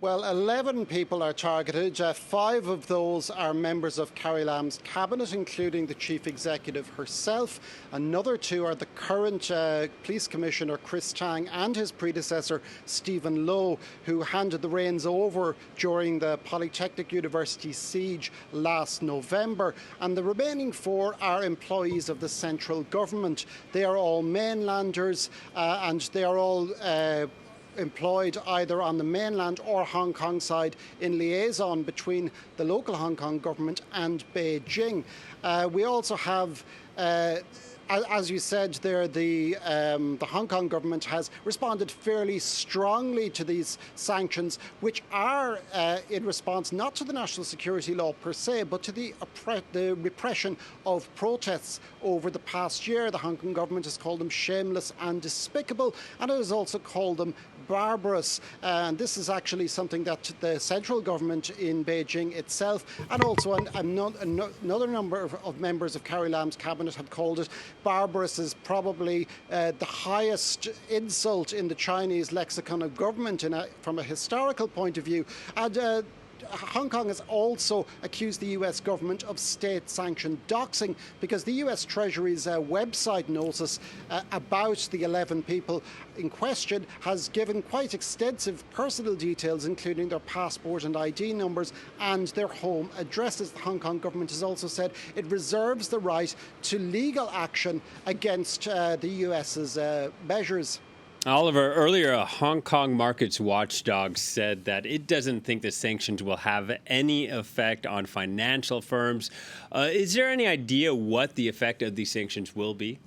Well, 11 people are targeted. Five of those are members of Carrie Lam's cabinet, including the chief executive herself. Another two are the current police commissioner, Chris Tang, and his predecessor, Stephen Lowe, who handed the reins over during the Polytechnic University siege last November. And the remaining four are employees of the central government. They are all mainlanders and they are all employed either on the mainland or Hong Kong side in liaison between the local Hong Kong government and Beijing. We also have as you said there, the Hong Kong government has responded fairly strongly to these sanctions, which are in response not to the national security law per se, but to the repression of protests over the past year. The Hong Kong government has called them shameless and despicable, and it has also called them barbarous. And this is actually something that the central government in Beijing itself and also another number of members of Carrie Lam's cabinet have called it. Barbarous is probably the highest insult in the Chinese lexicon of government from a historical point of view. And Hong Kong has also accused the US government of state-sanctioned doxing because the US Treasury's website notice about the 11 people in question has given quite extensive personal details, including their passport and ID numbers and their home addresses. The Hong Kong government has also said it reserves the right to legal action against the US's measures. Oliver, earlier a Hong Kong markets watchdog said that it doesn't think the sanctions will have any effect on financial firms. Is there any idea what the effect of these sanctions will be?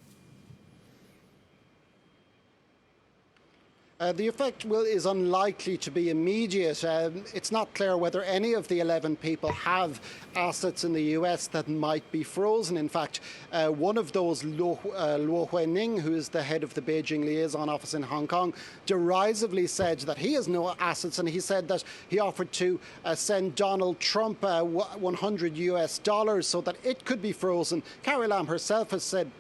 The effect is unlikely to be immediate. It's not clear whether any of the 11 people have assets in the US that might be frozen. In fact, one of those, Luo Huining, who is the head of the Beijing liaison office in Hong Kong, derisively said that he has no assets, and he said that he offered to send Donald Trump $100 so that it could be frozen. Carrie Lam herself has said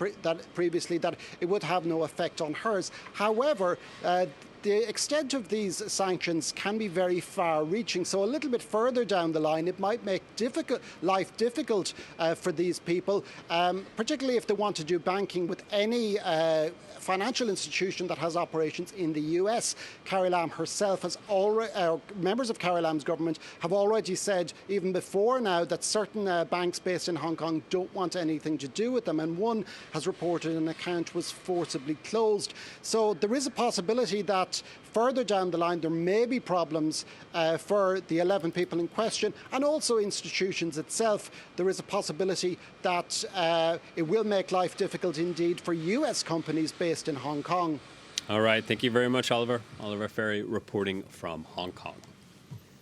previously that it would have no effect on hers. However, the extent of these sanctions can be very far-reaching. So a little bit further down the line, it might make life difficult for these people, particularly if they want to do banking with any financial institution that has operations in the US. Carrie Lam herself has already, members of Carrie Lam's government have already said, even before now, that certain banks based in Hong Kong don't want anything to do with them, and one has reported an account was forcibly closed. So there is a possibility that further down the line there may be problems for the 11 people in question, and also institutions itself. There is a possibility that it will make life difficult indeed for US companies based in Hong Kong. All right. Thank you very much, Oliver. Oliver Ferry reporting from Hong Kong.